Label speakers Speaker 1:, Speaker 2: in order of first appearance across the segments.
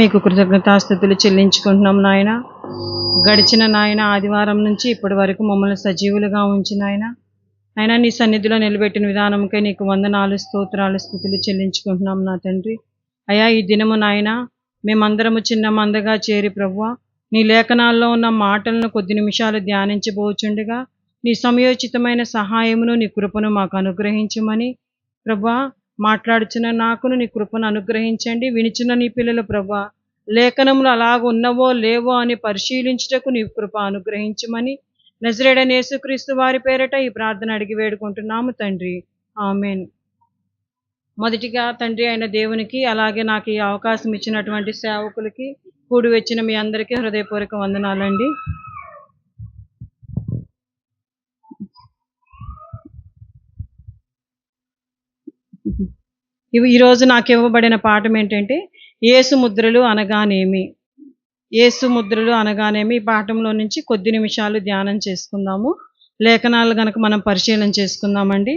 Speaker 1: మీకు కృతజ్ఞతాస్తుతులు చెల్లించుకుంటున్నాం నాయన. గడిచిన నాయన ఆదివారం నుంచి ఇప్పటి వరకు మమ్మల్ని సజీవులుగా ఉంచిన ఆయన నీ సన్నిధిలో నిలబెట్టిన విధానంకై నీకు వందనాలు, స్తోత్రాలు, స్తుతులు చెల్లించుకుంటున్నాం నా తండ్రి. అయా ఈ దినము నాయన మేమందరము చిన్న మందగా చేరి ప్రభువా నీ లేఖనాల్లో ఉన్న మాటలను కొద్ది నిమిషాలు ధ్యానించబోచుండగా నీ సమయోచితమైన సహాయమును నీ కృపను మాకు అనుగ్రహించమని ప్రభువా మాట్లాడుచున్న నాకును నీ కృపను అనుగ్రహించండి. వినిచున్న నీ పిల్లలు ప్రభువా లేఖనములు అలాగ ఉన్నవో లేవో అని పరిశీలించుటకు నీ కృప అనుగ్రహించమని నజరేయుడైన యేసుక్రీస్తు వారి పేరట ఈ ప్రార్థన అడిగి వేడుకుంటున్నాము తండ్రి, ఆమేన్. మొదటిగా తండ్రి అయిన దేవునికి, అలాగే నాకు ఈ అవకాశం ఇచ్చినటువంటి సేవకులకి, కూడి వచ్చిన మీ అందరికీ హృదయపూర్వక వందనాలండి. ఈరోజు నాకు ఇవ్వబడిన పాఠం ఏంటంటే యేసు ముద్రలు అనగానేమి. యేసు ముద్రలు అనగానేమి ఈ పాఠంలో నుంచి కొద్ది నిమిషాలు ధ్యానం చేసుకుందాము. లేఖనాలు గనక మనం పరిశీలన చేసుకుందామండి.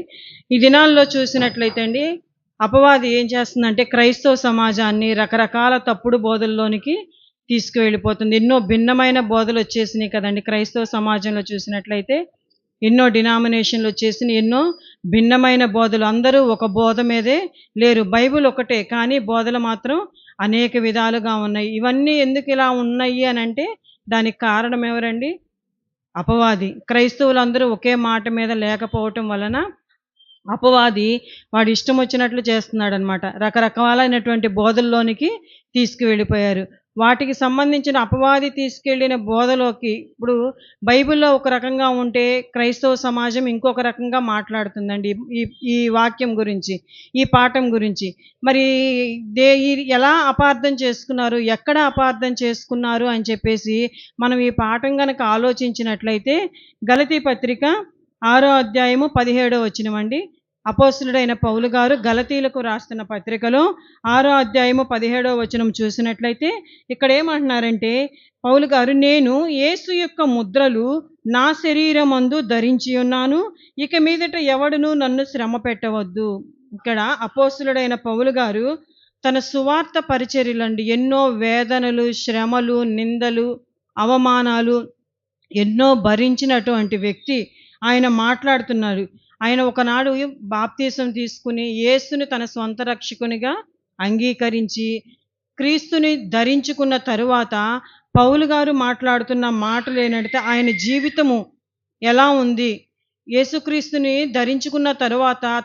Speaker 1: ఈ దినాల్లో చూసినట్లయితే అండి అపవాది ఏం చేస్తుందంటే క్రైస్తవ సమాజాన్ని రకరకాల తప్పుడు బోధల్లోనికి తీసుకువెళ్ళిపోతుంది. ఎన్నో భిన్నమైన బోధలు వచ్చేసినాయి కదండి. క్రైస్తవ సమాజంలో చూసినట్లయితే ఎన్నో డినామినేషన్లు వచ్చేసి ఎన్నో భిన్నమైన బోధలు, అందరూ ఒక బోధ మీదే లేరు. బైబిల్ ఒకటే కానీ బోధలు మాత్రం అనేక విధాలుగా ఉన్నాయి. ఇవన్నీ ఎందుకు ఇలా ఉన్నాయి అని అంటే దానికి కారణం ఎవరండి? అపవాది. క్రైస్తవులందరూ ఒకే మాట మీద లేకపోవటం వలన అపవాది వాడు ఇష్టం వచ్చినట్లు చేస్తున్నాడు అనమాట. రకరకాలైనటువంటి బోధల్లోనికి తీసుకువెళ్ళిపోయారు. వాటికి సంబంధించిన అపవాది తీసుకెళ్లిన బోధలోకి ఇప్పుడు బైబిల్లో ఒక రకంగా ఉంటే క్రైస్తవ సమాజం ఇంకొక రకంగా మాట్లాడుతుందండి ఈ వాక్యం గురించి, ఈ పాఠం గురించి. మరి ఎలా అపార్థం చేసుకున్నారు, ఎక్కడ అపార్థం చేసుకున్నారు అని చెప్పేసి మనం ఈ పాఠం కనుక ఆలోచించినట్లయితే గలతీ పత్రిక 6వ అధ్యాయము 17వ వచనమండి. అపోస్తులుడైన పౌలు గారు గలతీలకు రాస్తున్న పత్రికలో 6వ అధ్యాయము 17వ వచనం చూసినట్లయితే ఇక్కడ ఏమంటున్నారంటే పౌలు గారు, నేను యేసు యొక్క ముద్రలు నా శరీరమందు ధరించి ఉన్నాను, ఇక మీదట ఎవడును నన్ను శ్రమ పెట్టవద్దు. ఇక్కడ అపోస్తులుడైన పౌలు గారు తన సువార్త పరిచర్యలండి ఎన్నో వేదనలు, శ్రమలు, నిందలు, అవమానాలు ఎన్నో భరించినటువంటి వ్యక్తి. ఆయన మాట్లాడుతున్నారు. ఆయన ఒకనాడు బాప్తీసం తీసుకుని యేసుని తన స్వంత రక్షకునిగా అంగీకరించి క్రీస్తుని ధరించుకున్న తరువాత పౌలు గారు మాట్లాడుతున్న మాటలు ఏంటంటే ఆయన జీవితము ఎలా ఉంది, యేసుక్రీస్తుని ధరించుకున్న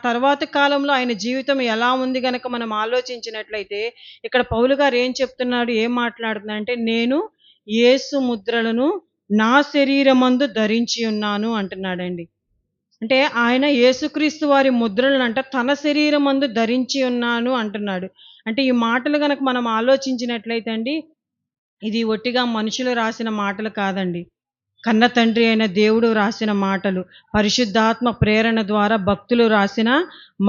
Speaker 1: తర్వాత కాలంలో ఆయన జీవితం ఎలా ఉంది గనక మనం ఆలోచించినట్లయితే ఇక్కడ పౌలు గారు ఏం చెప్తున్నాడు, ఏం మాట్లాడుతున్నా అంటే నేను యేసు ముద్రలను నా శరీరమందు ధరించి ఉన్నాను అంటున్నాడండి. అంటే ఆయన యేసుక్రీస్తు వారి ముద్రలను అంట తన శరీరమందు ధరించి ఉన్నాను అంటున్నాడు. అంటే ఈ మాటలు కనుక మనం ఆలోచించినట్లయితే అండి ఇది ఒట్టిగా మనుషులు రాసిన మాటలు కాదండి. కన్న తండ్రి అయిన దేవుడు రాసిన మాటలు, పరిశుద్ధాత్మ ప్రేరణ ద్వారా భక్తులు రాసిన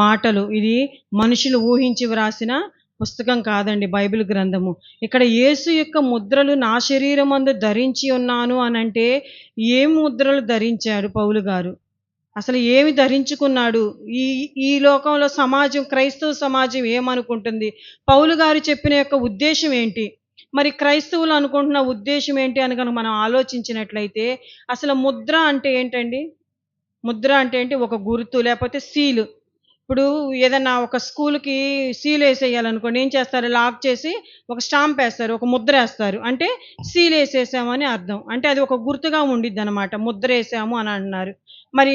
Speaker 1: మాటలు. ఇది మనుషులు ఊహించి వ్రాసిన పుస్తకం కాదండి బైబిల్ గ్రంథము. ఇక్కడ యేసు యొక్క ముద్రలు నా శరీరమందు ధరించి ఉన్నాను అనంటే ఏం ముద్రలు ధరించాడు పౌలు గారు? అసలు ఏమి ధరించుకున్నాడు? ఈ లోకంలో సమాజం, క్రైస్తవ సమాజం ఏమనుకుంటుంది? పౌలు గారు చెప్పిన యొక్క ఉద్దేశం ఏంటి? మరి క్రైస్తవులు అనుకుంటున్న ఉద్దేశం ఏంటి అని కనుక మనం ఆలోచించినట్లయితే అసలు ముద్ర అంటే ఏంటండి? ముద్ర అంటే ఏంటి? ఒక గుర్తు, లేకపోతే సీలు. ఇప్పుడు ఏదన్నా ఒక స్కూల్కి సీల్ వేసేయాలనుకోండి, ఏం చేస్తారు? లాక్ చేసి ఒక స్టాంప్ వేస్తారు, ఒక ముద్ర వేస్తారు. అంటే సీల్ వేసేసామని అర్థం. అంటే అది ఒక గుర్తుగా ఉండిద్ది అనమాట. ముద్ర వేసాము అని అంటున్నారు. మరి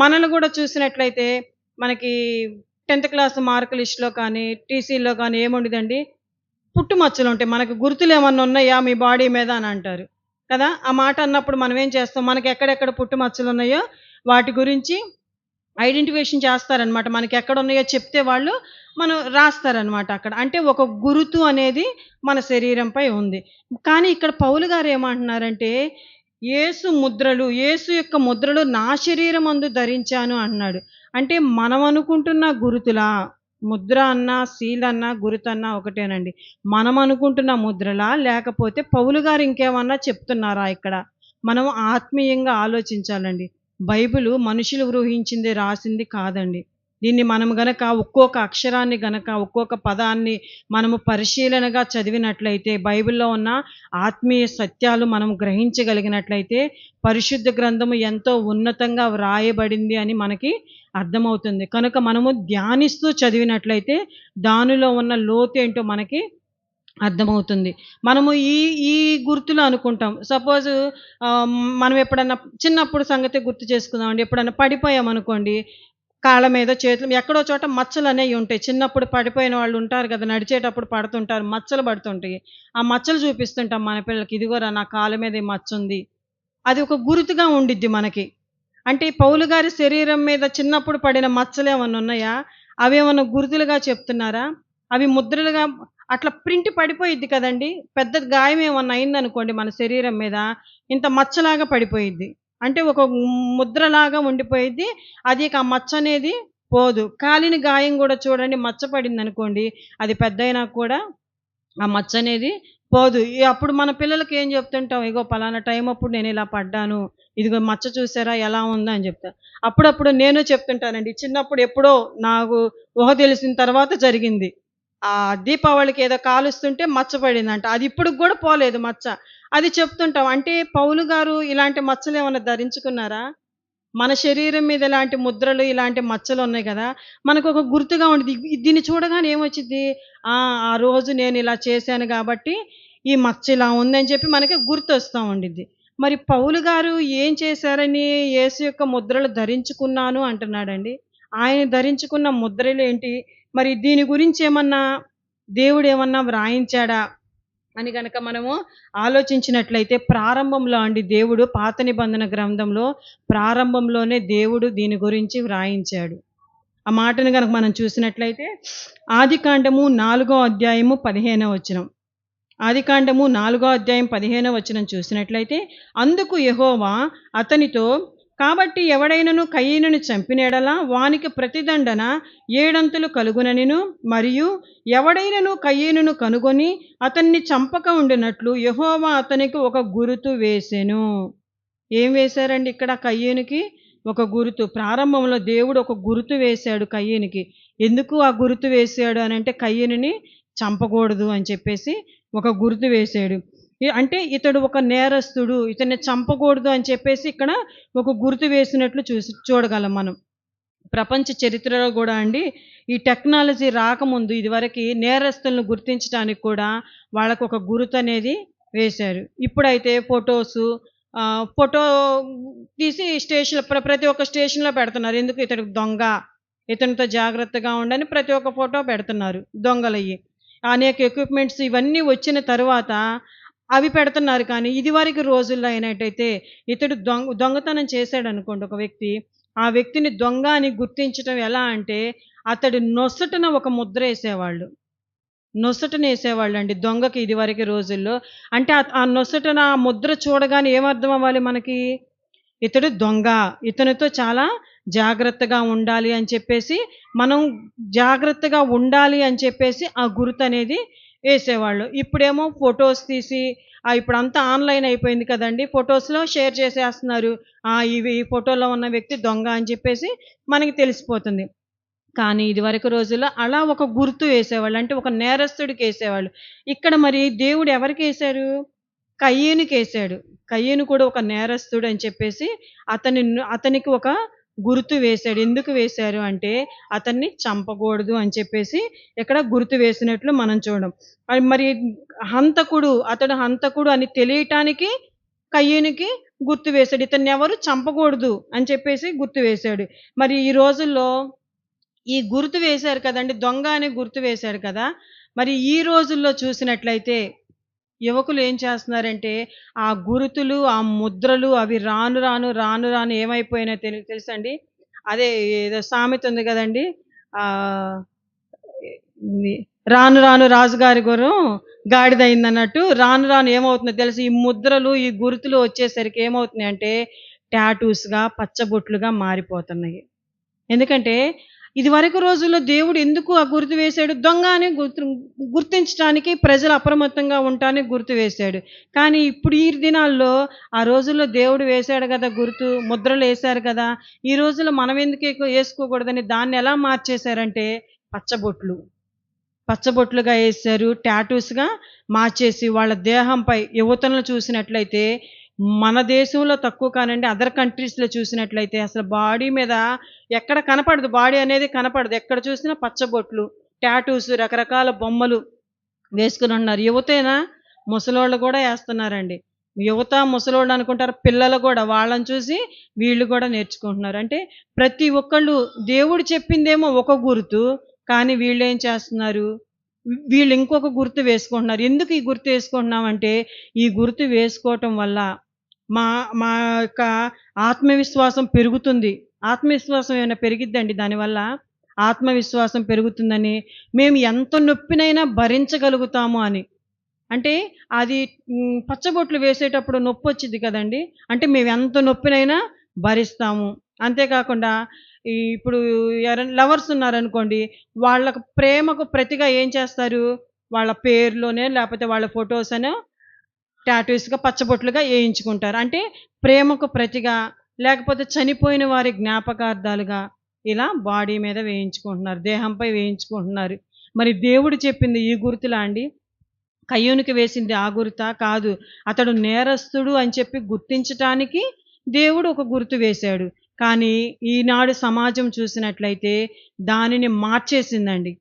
Speaker 1: మనల్ని కూడా చూసినట్లయితే మనకి 10th క్లాస్ మార్క్ లిస్టులో కానీ టీసీలో కానీ ఏముండదండి, పుట్టుమచ్చలు ఉంటాయి. మనకు గుర్తులు ఏమన్నా ఉన్నాయా మీ బాడీ మీద అని అంటారు కదా. ఆ మాట అన్నప్పుడు మనం ఏం చేస్తాం, మనకి ఎక్కడెక్కడ పుట్టుమచ్చలు ఉన్నాయో వాటి గురించి ఐడెంటిఫికేషన్ చేస్తారనమాట. మనకి ఎక్కడ ఉన్నాయో చెప్తే వాళ్ళు మనం రాస్తారనమాట అక్కడ. అంటే ఒక గురుతు అనేది మన శరీరంపై ఉంది. కానీ ఇక్కడ పౌలు గారు ఏమంటున్నారంటే యేసు ముద్రలు, యేసు యొక్క ముద్రలు నా శరీరమందు ధరించాను అన్నాడు. అంటే మనం అనుకుంటున్న గురుతులా? ముద్ర అన్నా, సీల్ అన్నా, గురుతన్నా ఒకటేనండి. మనం అనుకుంటున్న ముద్రలా, లేకపోతే పౌలు గారు ఇంకేమన్నా చెప్తున్నారా ఇక్కడ? మనం ఆత్మీయంగా ఆలోచించాలండి. బైబిలు మనుషులు ఊహించింది రాసింది కాదండి. దీన్ని మనం గనక ఒక్కొక్క అక్షరాన్ని గనక ఒక్కొక్క పదాన్ని మనము పరిశీలనగా చదివినట్లయితే బైబిల్లో ఉన్న ఆత్మీయ సత్యాలు మనం గ్రహించగలిగినట్లయితే పరిశుద్ధ గ్రంథము ఎంతో ఉన్నతంగా వ్రాయబడింది అని మనకి అర్థమవుతుంది. కనుక మనము ధ్యానిస్తూ చదివినట్లయితే దానిలో ఉన్న లోతేంటో మనకి అర్థమవుతుంది. మనము ఈ ఈ గుర్తులు అనుకుంటాం. సపోజ్ మనం ఎప్పుడన్నా చిన్నప్పుడు సంగతి గుర్తు చేసుకుందామండి. ఎప్పుడన్నా పడిపోయామనుకోండి, కాళ్ళ మీద, చేతులు ఎక్కడో చోట మచ్చలనేవి ఉంటాయి. చిన్నప్పుడు పడిపోయిన వాళ్ళు ఉంటారు కదా! నడిచేటప్పుడు పడుతుంటారు. మచ్చలు పడుతుంటాయి. ఆ మచ్చలు చూపిస్తుంటాం మన పిల్లలకి. ఇదిగోరా నా కాళ్ళ మీద ఈ మచ్చుంది. అది ఒక గుర్తుగా ఉండిద్ది మనకి. అంటే పౌలు గారి శరీరం మీద చిన్నప్పుడు పడిన మచ్చలేమన్నా ఉన్నాయా? అవేమన్నా గుర్తులుగా చెప్తున్నారా? అవి ముద్రలుగా అట్లా ప్రింట్ పడిపోయిద్ది కదండీ! పెద్ద గాయం ఏమన్నా అయిందనుకోండి మన శరీరం మీద, ఇంత మచ్చలాగా పడిపోయిద్ది. అంటే ఒక ముద్రలాగా ఉండిపోయిద్ది. అది ఇక ఆ మచ్చ అనేది పోదు. కాలిన గాయం గూడా చూడండి, మచ్చ పడిందనుకోండి, అది పెద్దయినాక కూడా ఆ మచ్చ అనేది పోదు. అప్పుడు మన పిల్లలకి ఏం చెప్తుంటాం, ఇగో పలానా టైం అప్పుడు నేను ఇలా పడ్డాను. ఇదిగో మచ్చ చూసారా ఎలా ఉందో అని చెప్తా. అప్పుడప్పుడు నేను చెప్తుంటానండి. చిన్నప్పుడు ఎప్పుడో నాకు ఊహ తెలిసిన తర్వాత జరిగింది. దీపావళికి ఏదో కాలుస్తుంటే మచ్చ పడిందంట. అది ఇప్పటికి గూడా పోలేదు మచ్చ. అది చెప్తుంటాం. అంటే పౌలు గారు ఇలాంటి మచ్చలేమన్నా ధరించుకున్నారా? మన శరీరం మీద ఇలాంటి ముద్రలు, ఇలాంటి మచ్చలున్నాయి గదా! మనకొక గుర్తుగా ఉండిద్ది. దీన్ని చూడగానే ఏమొచ్చిద్ది? ఆ! ఆ రోజు నేనిలా చేశాను గాబట్టి, ఈ మచ్చ ఇలా ఉందని చెప్పి మనకి గుర్తొస్తా ఉండిద్ది. మరి పౌలు గారు ఏం చేశారని యేసు యొక్క ముద్రలు ధరించుకున్నాను అంటున్నాడండి. ఆయన ధరించుకున్న ముద్రలేంటి? మరి దీని గురించేమన్నా దేవుడేమన్నా వ్రాయించాడా? అని గనక మనము ఆలోచించినట్లయితే ప్రారంభంలో అండి దేవుడు పాత నిబంధన గ్రంథంలో ప్రారంభంలోనే దేవుడు దీని గురించి వ్రాయించాడు. ఆ మాటను గనక మనం చూసినట్లయితే ఆదికాండము 4వ అధ్యాయము 15వ వచనం. ఆదికాండము 4వ అధ్యాయం 15వ వచనం చూసినట్లయితే, అందుకు యెహోవా అతనితో, కాబట్టి ఎవడైనను కయీనును చంపిన యెడల వానికి ప్రతిదండన ఏడంతలు కలుగుననిను, మరియు ఎవడైనను కయీనును కనుగొని అతన్ని చంపక ఉండినట్లు యెహోవా అతనికి ఒక గురుతు వేసెను. ఏం వేశారండి ఇక్కడ కయీనుకి? ఒక గురుతు. ప్రారంభంలో దేవుడు ఒక గురుతు వేశాడు కయీనుకి. ఎందుకు ఆ గురుతు వేశాడు అనంటే కయీనుని చంపకూడదు అని చెప్పేసి ఒక గుర్తు వేశాడు. అంటే ఇతడు ఒక నేరస్తుడు, ఇతన్ని చంపకూడదు అని చెప్పేసి ఇక్కడ ఒక గుర్తు వేసినట్లు చూడగలం మనం. ప్రపంచ చరిత్రలో కూడా అండి ఈ టెక్నాలజీ రాకముందు ఇదివరకి నేరస్తులను గుర్తించడానికి కూడా వాళ్ళకు ఒక గుర్తు అనేది వేశారు. ఇప్పుడైతే ఫోటో తీసి ప్రతి ఒక్క స్టేషన్‌లో పెడుతున్నారు. ఎందుకు? ఇతడు దొంగ, ఇతనితో జాగ్రత్తగా ఉండని ప్రతి ఒక్క ఫోటో పెడుతున్నారు దొంగలయ్యి. అనేక ఎక్విప్‌మెంట్స్ ఇవన్నీ వచ్చిన తరువాత అవి పెడుతున్నారు. కానీ ఇదివరకు రోజుల్లో అయినట్టయితే ఇతడు దొంగతనం చేశాడనుకోండి ఒక వ్యక్తి, ఆ వ్యక్తిని దొంగ అని గుర్తించటం ఎలా అంటే అతడి నొసటన ఒక ముద్రేసేవాళ్ళు. నొసటనేసేవాళ్ళండి దొంగకి ఇదివరకు రోజుల్లో. అంటే ఆ నొసటన ఆ ముద్ర చూడగానే ఏమర్థం అవ్వాలి మనకి? ఇతడు దొంగ, ఇతనితో చాలా జాగ్రత్తగా ఉండాలి అని చెప్పేసి, మనం జాగ్రత్తగా ఉండాలి అని చెప్పేసి ఆ గుర్తనేది వేసేవాళ్ళు. ఇప్పుడేమో ఫోటోస్ తీసి ఇప్పుడంతా ఆన్‌లైన్ అయిపోయింది కదండీ! ఫోటోస్‌లో షేర్ చేసేస్తున్నారు. ఈ ఫోటోలో ఉన్న వ్యక్తి దొంగ అని చెప్పేసి మనకి తెలిసిపోతుంది. కానీ ఇదివరకు రోజుల్లో అలా ఒక గుర్తు వేసేవాళ్ళు. అంటే ఒక నేరస్తుడికేసేవాళ్ళు. ఇక్కడ మరి దేవుడు ఎవరికేశారు? కయీనుకేశాడు. కయీను కూడా ఒక నేరస్తుడు అని చెప్పేసి అతనికి ఒక గుర్తు వేశాడు. ఎందుకు వేశారు అంటే అతన్ని చంపకూడదు అని చెప్పేసి ఇక్కడ గుర్తు వేసినట్లు మనం చూడం. మరి అతడు హంతకుడు అని తెలియటానికి కయీనుకి గుర్తు వేశాడు. ఇతన్నెవరు చంపకూడదు అని చెప్పేసి గుర్తు వేశాడు. మరి ఈ రోజుల్లో ఈ గుర్తు వేశారు కదండీ! దొంగ అని గుర్తు వేశారు కదా! మరి ఈ రోజుల్లో చూసినట్లయితే యువకులు ఏం చేస్తున్నారంటే, ఆ గురుతులు, ఆ ముద్రలు అవి రాను రాను ఏమైపోయినాయో తెలుసండి? అదే ఏదో సామెత ఉంది గదండీ! ఆహ్, ఇది రాను రాను రాజుగారి గుర్రం గాడిదయిందన్నట్టు రాను రాను ఏమవుతుందో తెలుసా? ఈ ముద్రలు, ఈ గుర్తులు వచ్చేసరికి ఏమవుతున్నాయంటే టాటూస్‌గా, పచ్చబొట్లుగా మారిపోతున్నాయి. ఎందుకంటే ఇదివరకు రోజుల్లో దేవుడు ఎందుకు ఆ గుర్తు వేశాడు? దొంగ అని గుర్తించటానికి, ప్రజలు అప్రమత్తంగా ఉండటానికి గుర్తు వేశాడు. కానీ ఇప్పుడు ఈ దినాల్లో ఆ రోజుల్లో దేవుడు వేశాడు గదా గుర్తు, ముద్రలేశారు కదా! ఈ రోజుల్లో మనం ఎందుకు ఏసుకోకూడదని దాన్ని ఎలా మార్చేశారంటే పచ్చబొట్లు. పచ్చబొట్లుగా ఏశారు. టాటూస్‌గా మార్చేసి వాళ్ళ దేహంపై యువతులను చూసినట్లయితే, మన దేశంలో తక్కువ కానండి అదర్ కంట్రీస్‌లో చూసినట్లయితే అసలు బాడీ మీద ఎక్కడ కనపడదు. బాడీ అనేది కనపడదు. ఎక్కడ చూసినా పచ్చబొట్లు, టాటూస్, రకరకాల బొమ్మలు వేసుకొనున్నారు. యువతేనా? ముసలోళ్ళు గూడా ఏస్తన్నారండి. యువత, ముసలోళ్ళు అనుకుంటారు. పిల్లలు గూడా వాళ్ళని చూసి వీళ్ళు గూడా నేర్చుకుంటున్నారు. అంటే ప్రతి ఒక్కళ్ళు దేవుడు చెప్పిందేమో ఒక గుర్తు, కానీ వీళ్ళేం చేస్తున్నారు? వీళ్ళు ఇంకొక గుర్తు వేసుకుంటున్నారు. ఎందుకు ఈ గుర్తు వేసుకుంటున్నామంటే, ఈ గుర్తు వేసుకోవటం వల్ల మా మా యొక్క ఆత్మవిశ్వాసం పెరుగుతుంది. ఆత్మవిశ్వాసం ఏమైనా పెరిగిద్దండి దానివల్ల? ఆత్మవిశ్వాసం పెరుగుతుందని, మేము ఎంత నొప్పినైనా భరించగలుగుతాము అని. అంటే అది పచ్చబొట్లు వేసేటప్పుడు నొప్పొచ్చిద్ది కదండీ! అంటే మేమెంత నొప్పినైనా భరిస్తాము. అంతేకాకుండా ఇప్పుడు ఎవరైనా లవర్స్ ఉన్నారనుకోండి, వాళ్ళకు ప్రేమకు ప్రతిగా ఏం చేస్తారు? వాళ్ళ పేరులోనే లేపోతే వాళ్ళ ఫోటోసనో టాటూస్‌గా పచ్చబొట్లుగా ఏయించుకుంటారు. అంటే ప్రేమకు ప్రతిగా, లేకపోతే చనిపోయిన వారి జ్ఞాపకార్థాలుగా ఇలా బాడీ మీద వేయించుకుంటున్నారు. దేహంపై వేయించుకుంటున్నారు. మరి దేవుడు చెప్పింది ఈ గుర్తులా అండి? కయ్యోనికి వేసింది ఆ గుర్తా? కాదు. అతడు నేరస్తుడు అని చెప్పి గుర్తించటానికి దేవుడు ఒక గుర్తు వేశాడు. కానీ ఈనాడు సమాజం చూసినట్లయితే దానిని మార్చేసిందండి.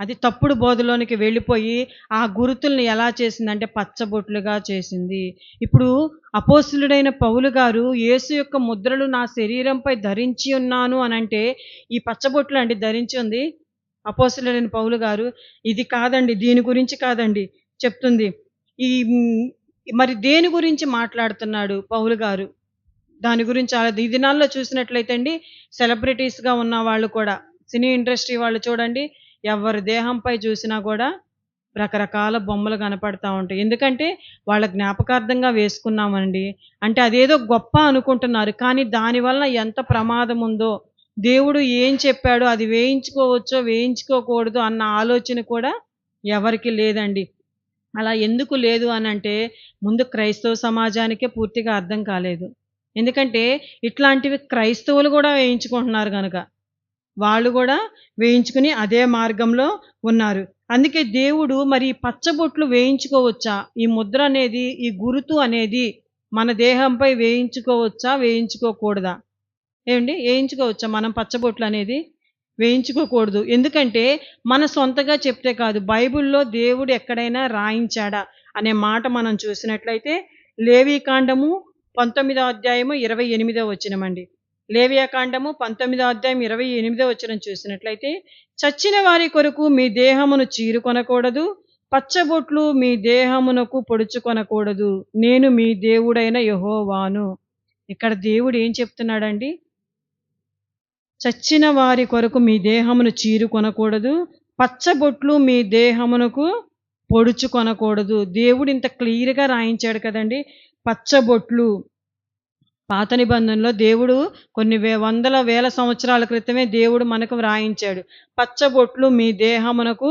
Speaker 1: అది తప్పుడు బోధలోనికి వెళ్ళిపోయి ఆ గుర్తుల్ని ఎలా చేసిందంటే పచ్చబొట్లుగా చేసింది. ఇప్పుడు అపోస్తలుడైన పౌలు గారు యేసు యొక్క ముద్రలు నా శరీరంపై ధరించి ఉన్నాను అనంటే ఈ పచ్చబొట్లు అండి ధరించి ఉంది. అపోస్తలుడైన పౌలు గారు ఇది కాదండి. దీని గురించి కాదండి చెప్తుంది. ఈ మరి దేని గురించి మాట్లాడుతున్నాడు పౌలు గారు? దాని గురించి ఈ దినాల్లో చూసినట్లయితే అండి సెలబ్రిటీస్‌గా ఉన్న వాళ్ళు కూడా సినీ ఇండస్ట్రీ వాళ్ళు చూడండి ఎవరి దేహంపై చూసినా గూడా రకరకాల బొమ్మలు కనపడతా ఉంటాయి. ఎందుకంటే వాళ్ళ జ్ఞాపకార్థంగా వేసుకున్నామండి. అంటే అదేదో గొప్ప అనుకుంటున్నారు. కానీ దానివల్ల ఎంత ప్రమాదం ఉందో, దేవుడు ఏం చెప్పాడో అది వేయించుకోవచ్చో, వేయించుకోకూడదో అన్న ఆలోచన కూడా ఎవరికీ లేదండి. అలా ఎందుకు లేదు అనంటే ముందు క్రైస్తవ సమాజానికే పూర్తిగా అర్థం కాలేదు. ఎందుకంటే ఇట్లాంటివి క్రైస్తవులు గూడా వేయించుకుంటున్నారు గనక. వాళ్ళు గూడా వేయించుకుని అదే మార్గంలో ఉన్నారు. అందుకే దేవుడు మరి ఈ పచ్చబొట్లు వేయించుకోవచ్చా? ఈ ముద్ర అనేది, ఈ గురుతు అనేది మన దేహంపై వేయించుకోవచ్చా? వేయించుకోకూడదా? ఏవండి? ఏయించుకోవచ్చా మనం పచ్చబొట్లనేది? వేయించుకోకూడదు. ఎందుకంటే మన సొంతగా చెప్తే కాదు. బైబిల్‌లో దేవుడు ఎక్కడైనా రాయించాడా? అనే మాట మనం చూసినట్లయితే లేవీకాండము 19వ అధ్యాయము 28వ వచనమండి. లేవియాకాండము 19వ అధ్యాయం 28వ వచనం చూసినట్లయితే చచ్చిన వారి కొరకు మీ దేహమును చీరుకొనకూడదు, పచ్చబొట్లు మీ దేహమునకు పొడుచుకొనకూడదు. నేను మీ దేవుడైన యెహోవాను. ఇక్కడ దేవుడు ఏం చెప్తున్నాడండి? చచ్చిన వారి కొరకు మీ దేహమును చీరుకొనకూడదు, పచ్చబొట్లు మీ దేహమునకు పొడుచుకొనకూడదు. దేవుడు ఇంత క్లియర్‌గా రాయించాడు కదండీ! పచ్చబొట్లు పాత నిబంధనలో దేవుడు కొన్ని వందల వేల సంవత్సరాల క్రితమే దేవుడు మనకు వ్రాయించాడు. పచ్చబొట్లు మీ దేహమునకు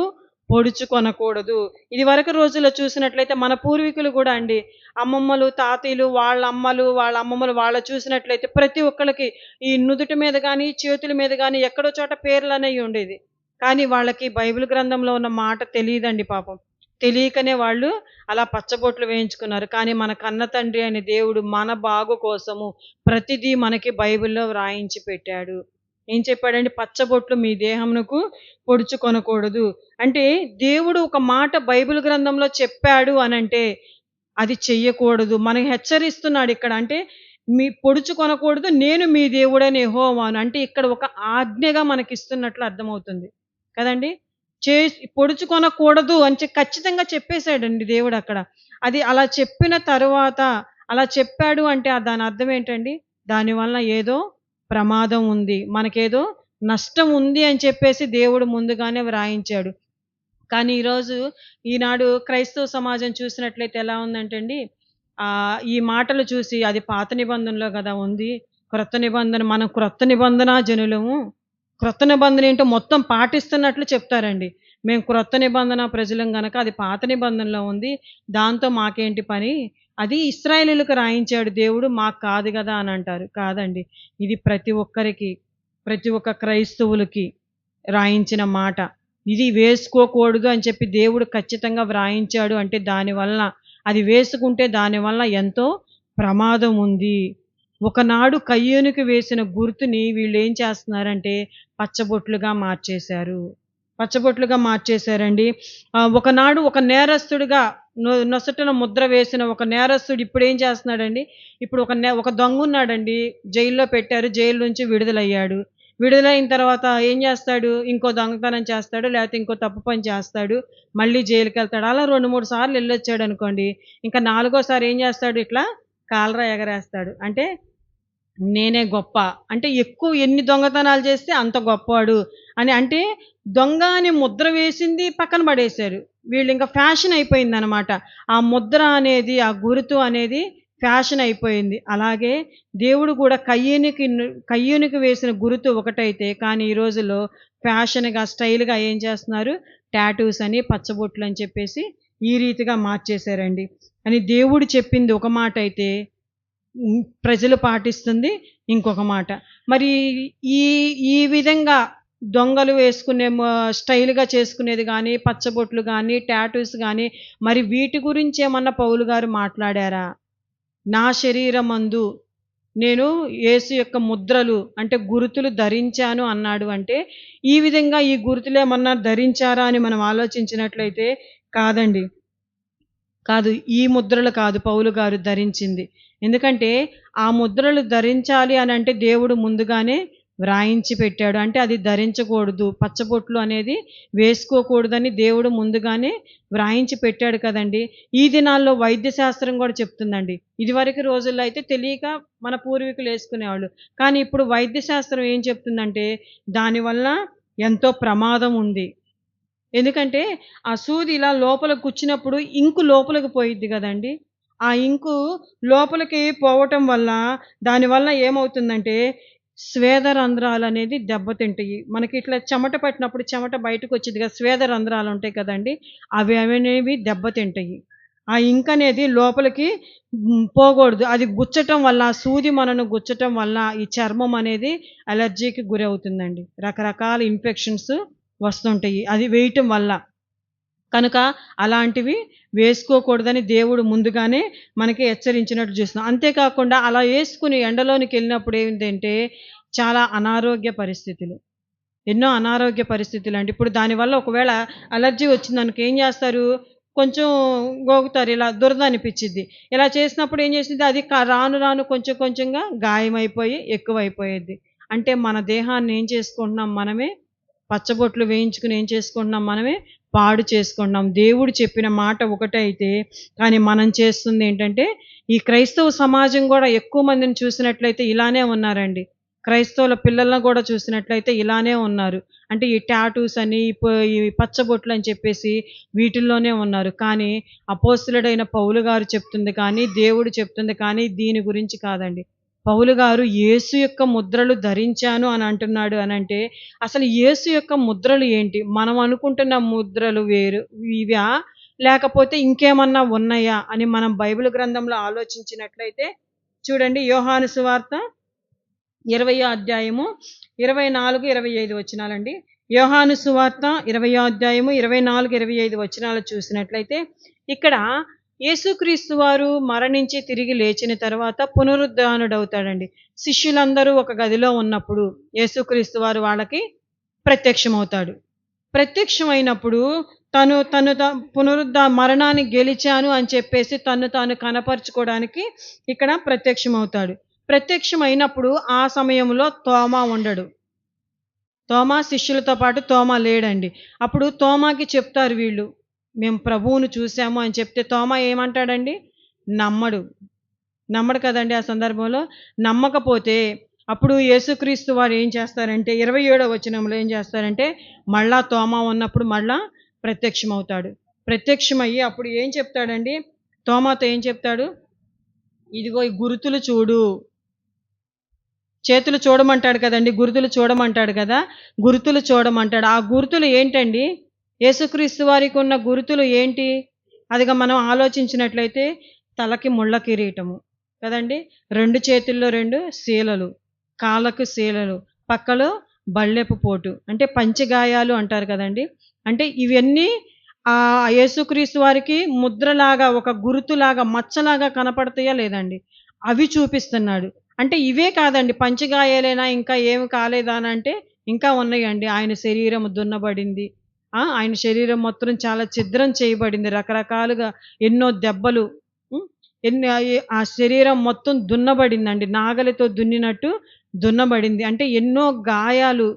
Speaker 1: పొడుచుకొనకూడదు. ఇది వరకు రోజుల్లో చూసినట్లయితే మన పూర్వీకులు కూడా అండి అమ్మమ్మలు, తాతయ్యలు, వాళ్ళ అమ్మలు, వాళ్ళ అమ్మమ్మలు వాళ్ళ చూసినట్లయితే ప్రతి ఒక్కళ్ళకి ఈ నుదుటి మీద గాని, చేతుల మీద గాని ఎక్కడో చోట పేర్లనేవి ఉండేది. కానీ వాళ్ళకి బైబిల్ గ్రంథంలో ఉన్న మాట తెలీదండి పాపం. తెలియకనే వాళ్ళు అలా పచ్చబొట్లు వేయించుకున్నారు. కానీ మన కన్న తండ్రి అయిన దేవుడు మన బాగు కోసము ప్రతిదీ మనకి బైబిల్‌లో వ్రాయించి పెట్టాడు. ఏం చెప్పాడంటే పచ్చబొట్లు మీ దేహమునకు పొడుచుకొనకూడదు. అంటే దేవుడు ఒక మాట బైబిల్ గ్రంథంలో చెప్పాడు అనంటే అది చెయ్యకూడదు. మనకి హెచ్చరిస్తున్నాడు ఇక్కడ. అంటే మీ పొడుచుకొనకూడదు. నేను మీ దేవుడైన యెహోవాను. అంటే ఇక్కడ ఒక ఆజ్ఞగా మనకిస్తున్నట్లు అర్థమవుతుంది. కదండీ! పొడుచుకొనకూడదు అని ఖచ్చితంగా చెప్పేసాడండి దేవుడక్కడ. అది అలా చెప్పిన తరువాత అలా చెప్పాడు అంటే దాని అర్థం ఏంటండి? దానివలన ఏదో ప్రమాదం ఉంది. మనకేదో నష్టం ఉంది అని చెప్పేసి దేవుడు ముందుగానే వ్రాయించాడు. కానీ ఈనాడు క్రైస్తవ సమాజం చూసినట్లయితే ఎలా ఉందంటే అండి, ఈ మాటలు చూసి అది పాత నిబంధనలో గదా ఉంది. క్రొత్త నిబంధన మనం క్రొత్త నిబంధన జనులము. క్రొత్త నిబంధన ఏంటో మొత్తం పాటిస్తున్నట్లు చెప్తారండి. మేము క్రొత్త నిబంధన ప్రజలం గనక అది పాత నిబంధనలో ఉంది. దాంతో మాకేంటి పని? అది ఇశ్రాయేలీయులకు రాయించాడు దేవుడు మాకు కాదు గదా! అని అంటారు. కాదండి. ఇది ప్రతి ఒక్కరికి, ప్రతి ఒక్క క్రైస్తవులకి రాయించిన మాట. ఇది వేసుకోకూడదు అని చెప్పి దేవుడు ఖచ్చితంగా వ్రాయించాడు అంటే దానివలన అది వేసుకుంటే దానివల్ల ఎంతో ప్రమాదం ఉంది. ఒకనాడు కయ్యోనుకి వేసిన గుర్తుని వీళ్ళేం చేస్తున్నారంటే పచ్చబొట్లుగా మార్చేశారు. పచ్చబొట్లుగా మార్చేశారండి. ఒకనాడు ఒక నేరస్తుడిగా నొసటన ముద్ర వేసిన ఒక నేరస్తుడు ఇప్పుడేం చేస్తున్నాడండి, ఇప్పుడు ఒక దొంగున్నాడండి. జైల్లో పెట్టారు. జైలు నుంచి విడుదలయ్యాడు. విడుదలైన తర్వాత ఏం చేస్తాడు? ఇంకో దొంగతనం చేస్తాడు. లేకపోతే ఇంకో తప్పు పని చేస్తాడు. మళ్ళీ జైలుకెళ్తాడు. అలా 2, 3 సార్లు ఎళ్ళొచ్చాడనుకోండి. ఇంకా నాలుగోసారి ఏం చేస్తాడు? ఇట్లా కాలరా ఎగరేస్తాడు. అంటే నేనే గొప్ప. అంటే ఎక్కువ ఎన్ని దొంగతనాలు చేస్తే అంత గొప్పోడు అని. అంటే దొంగ అని ముద్ర వేసింది పక్కన పడేశారు. వీళ్ళింక ఫ్యాషన్ అయిపోయిందనమాట. ఆ ముద్ర అనేది, ఆ గురుతు అనేది ఫ్యాషన్ అయిపోయింది. అలాగే దేవుడు కూడా కయ్యూనికి వేసిన గురుతు ఒకటైతే, కానీ ఈ రోజుల్లో ఫ్యాషన్‌గా, స్టైల్‌గా ఏం చేస్తున్నారు? టాటూస్ అని, పచ్చబొట్లని చెప్పేసి ఈ రీతిగా మార్చేశారండి. అని దేవుడు చెప్పింది ఒక మాటైతే ప్రజలు పాటిస్తుంది ఇంకొక మాట. మరి ఈ ఈ విధంగా దొంగలు వేసుకునే స్టైల్‌గా చేసుకునేది గానీ, పచ్చబొట్లు గానీ, టాటూస్ గానీ, మరి వీటి గురించి ఏమన్నా పౌలు గారు మాట్లాడారా? నా శరీరమందు నేను యేసు యొక్క ముద్రలు అంటే గురుతులు ధరించాను అన్నాడు అంటే, ఈ విధంగా ఈ గుర్తులేమన్నా ధరించారా అని మనం ఆలోచించినట్లయితే కాదండి. కాదు. ఈ ముద్రలు కాదు పౌలు గారు ధరించింది. ఎందుకంటే, ఆ ముద్రలు ధరించాలి అనంటే దేవుడు ముందుగానే వ్రాయించి పెట్టాడు. అంటే అది ధరించకూడదు. పచ్చబొట్లు అనేది వేసుకోకూడదని దేవుడు ముందుగానే వ్రాయించి పెట్టాడు కదండీ! ఈ దినాల్లో వైద్య శాస్త్రం గూడా చెప్తుందండి. ఇదివరకు రోజుల్లో అయితే తెలియక మన పూర్వీకులు యేసుకునేవాళ్ళు. కానీ ఇప్పుడు వైద్య శాస్త్రం ఏం చెప్తుందంటే, దానివల్ల ఎంతో ప్రమాదం ఉంది. ఎందుకంటే, ఆ సూది ఇలా లోపలికి గుచ్చినప్పుడు ఇంకు లోపలికి పోయిద్ది గదండీ! ఆ ఇంకు లోపలికి పోవటం వల్ల, దానివల్ల ఏమవుతుందంటే, స్వేద రంధ్రాలనేది దెబ్బతింటయి. మనకిట్లా చెమట పట్టినప్పుడు చెమట బయటకొచ్చిద్ది గదా! స్వేద రంధ్రాలుంటాయి కదండీ! అవనేవి దెబ్బతింటయి. ఆ ఇంకనేది లోపలికి పోగూడదు. అది గుచ్చటం వల్ల, ఆ సూది మనను గుచ్చటం వల్ల ఈ చర్మం అనేది అలర్జీకి గురవుతుందండి. రకరకాల ఇన్ఫెక్షన్స్ వస్తుంటాయి. అది వేయటం వల్ల. కనుక అలాంటివి వేసుకోకూడదని దేవుడు ముందుగానే మనకి హెచ్చరించినట్లు చూస్తున్నాం. అంతేకాకుండా అలా యేసుకుని ఎండలోనికెళ్ళినప్పుడు ఏంటంటే చాలా అనారోగ్య పరిస్థితులు. ఎన్నో అనారోగ్య పరిస్థితులండి. ఇప్పుడు దానివల్ల ఒకవేళ అలర్జీ వచ్చిందనుకో ఏం చేస్తారు? కొంచెం గోకుతారు. ఇలా దురద అనిపిచ్చిద్ది. ఇలా చేసినప్పుడు ఏం చేసిద్ది? అది రాను రాను కొంచెం కొంచెంగా గాయమైపోయి ఎక్కువైపోయిద్ది. అంటే మన దేహాన్ని ఏం చేసుకుంటున్నాం మనమే పచ్చబొట్లు వేయించుకొని ఏం చేసుకుంటున్నాం మనమే పాడు చేసుకుంటున్నాం. దేవుడు చెప్పిన మాట ఒకటే అయితే, కానీ మనం చేస్తుందేంటంటే, ఈ క్రైస్తవ సమాజం గూడా ఎక్కువ మందిని చూసినట్లయితే ఇలానే ఉన్నారండి. క్రైస్తవుల పిల్లలను గూడా చూసినట్లయితే ఇలానే ఉన్నారు. అంటే ఈ టాటూస్ అని, ఈ పచ్చబొట్లని చెప్పేసి వీటిల్లోనే ఉన్నారు. కానీ అపోస్తలుడైన పౌలు గారు చెప్తుంది కానీ, దేవుడు చెప్తుంది కానీ దీని గురించి కాదండి. పౌలు గారు యేసు యొక్క ముద్రలు ధరించాను అని అంటున్నాడు అనంటే, అసలు యేసు యొక్క ముద్రలు ఏంటి? మనం అనుకుంటున్న ముద్రలు వేరు ఇవా? లేకపోతే ఇంకేమన్నా ఉన్నాయా? అని మనం బైబిల్ గ్రంథంలో ఆలోచించినట్లయితే చూడండి యోహాను సువార్త 20వ అధ్యాయము 24, 25 వచనాలండి. యోహాను సువార్త 20వ అధ్యాయము 24, 25 వచనాలు చూసినట్లయితే ఇక్కడ యేసుక్రీస్తు వారు మరణించి తిరిగి లేచిన తర్వాత పునరుద్ధానుడవుతాడండి. శిష్యులందరూ ఒక గదిలో ఉన్నప్పుడు యేసుక్రీస్తు వారు వాళ్ళకి ప్రత్యక్షమవుతాడు. ప్రత్యక్షమైనప్పుడు మరణాన్ని గెలిచాను అని చెప్పేసి తన్ను తాను కనపరుచుకోవడానికి ఇక్కడ ప్రత్యక్షమవుతాడు. ప్రత్యక్షమైనప్పుడు ఆ సమయంలో తోమా ఉండడు. తోమా శిష్యులతో పాటు తోమా లేడండి. అప్పుడు తోమాకి చెప్తారు వీళ్ళు, మేము ప్రభువును చూసాము అని చెప్తే తోమా ఏమంటాడండి? నమ్మడు. నమ్మడు కదండీ ఆ సందర్భంలో. నమ్మకపోతే అప్పుడు యేసుక్రీస్తు వారు ఏం చేస్తారంటే 27వ వచనంలో ఏం చేస్తారంటే మళ్ళా తోమా ఉన్నప్పుడు మళ్ళా ప్రత్యక్షమవుతాడు. ప్రత్యక్షమయ్యి అప్పుడు ఏం చెప్తాడండి? తోమాతో ఏం చెప్తాడు? ఇదిగో ఈ గురుతులు చూడు. చేతులు చూడమంటాడు కదండి, గుర్తులు చూడమంటాడు కదా, గుర్తులు చూడమంటాడు. ఆ గుర్తులు ఏంటండి? యేసుక్రీస్తు వారికి ఉన్న గుర్తులు ఏంటి? అదిగా మనం ఆలోచించినట్లయితే తలకి ముళ్ళ కిరీటము కదండి, 2 చేతుల్లో 2 శీలలు, కాళ్ళకు శీలలు, పక్కలో బళ్ళెపు పోటు అంటే పంచగాయాలు అంటారు కదండి. అంటే ఇవన్నీ యేసుక్రీస్తు వారికి ముద్రలాగా, ఒక గుర్తులాగా, మచ్చలాగా కనపడతాయా లేదండి? అవి చూపిస్తున్నాడు. అంటే ఇవే కాదండి, పంచగాయాలేనా ఇంకా ఏమి కాలేదా అని అంటే ఇంకా ఉన్నాయండి. ఆయన శరీరం దున్నబడింది. ఆయన శరీరం మొత్తం చాలా ఛిద్రం చేయబడింది. రకరకాలుగా ఎన్నో దెబ్బలు, హ్మ్. ఆ శరీరం మొత్తం దున్నబడిందండి. నాగలితో దున్నినట్టు దున్నబడింది. అంటే ఎన్నో గాయాలు,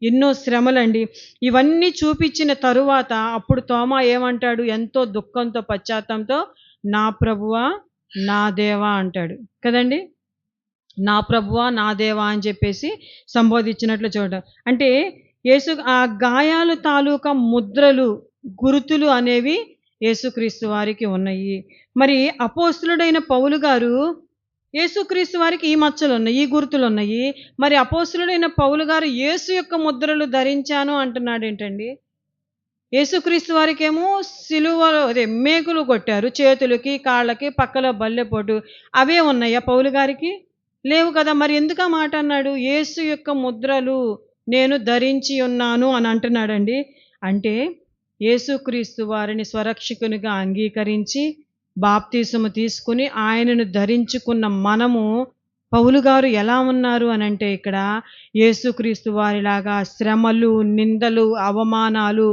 Speaker 1: ఎన్నో శ్రమలండి. ఇవన్నీ చూపించిన తరువాత అప్పుడు తోమా ఏమంటాడు? ఎంతో దుఃఖంతో, పశ్చాత్తాపంతో, "నా ప్రభువా, నా దేవా" అంటాడు. కదండీ! నా ప్రభువా, నా దేవా అని చెప్పేసి సంబోధించినట్లు చూడడం. అంటే ఆ గాయాలు తాలూకా ముద్రలు, గురుతులు అనేవి యేసుక్రీస్తు వారికి ఉన్నాయి. మరి అపోస్తలుడైన పౌలు గారు యేసుక్రీస్తు వారికి ఈ మచ్చలున్నాయి, ఈ గుర్తులున్నాయి. మరి అపోస్తలుడైన పౌలు గారు యేసు యొక్క ముద్రలు ధరించాను అంటున్నాడేంటండి? యేసుక్రీస్తు వారికేమో సిలువలో మేకులు కొట్టారు. చేతులకి, కాళ్ళకి, పక్కలో బల్లెపోటు. అవే ఉన్నాయా పౌలు గారికి? లేవు కదా! మరి ఎందుకు ఆ మాట అన్నాడు? యేసు యొక్క ముద్రలు నేను ధరించి ఉన్నాను అని అంటున్నాడండి. అంటే యేసుక్రీస్తు వారిని స్వరక్షకునిగా అంగీకరించి బాప్తిసము తీసుకుని ఆయనను ధరించుకున్న మనము, పౌలు గారు ఎలా ఉన్నారు అనంటే ఇక్కడ యేసుక్రీస్తు వారిలాగా శ్రమలు, నిందలు, అవమానాలు